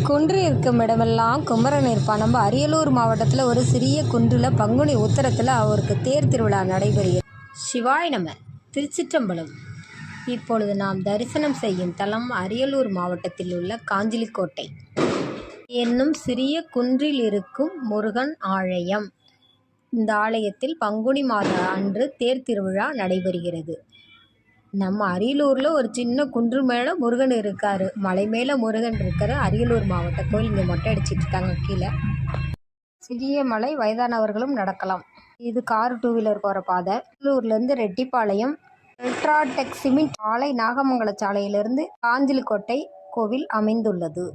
குன்று இருக்கும் இடமெல்லாம் குமரன் இருப்பான். நம்ம அரியலூர் மாவட்டத்தில் ஒரு சிறிய குன்றில் பங்குனி உத்தரத்தில் அவருக்கு தேர் திருவிழா நடைபெறுகிறது. சிவாய் நம. திருச்சிற்றம்பலம். இப்பொழுது நாம் தரிசனம் செய்யும் தலம் அரியலூர் மாவட்டத்தில் உள்ள காஞ்சிலிக்கோட்டை என்னும் சிறிய குன்றில் இருக்கும் முருகன் ஆலயம். இந்த ஆலயத்தில் பங்குனி மாத அன்று தேர் திருவிழா நடைபெறுகிறது. நம்ம அரியலூரில் ஒரு சின்ன குன்று மேலே முருகன் இருக்கார். மலை மேலே முருகன் இருக்கார். அரியலூர் மாவட்ட கோயில் இங்கே மொட்டை அடிச்சிட்டு இருக்காங்க. கீழே சிறிய மலை, வயதானவர்களும் நடக்கலாம். இது கார் 2 வீலர் போகிற பாதை. அரியலூர்லேருந்து ரெட்டிப்பாளையம் அல்ட்ராடெக் சிமெண்ட் ஆலை நாகமங்கல சாலையிலிருந்து காஞ்சிலிக்கோட்டை கோவில் அமைந்துள்ளது.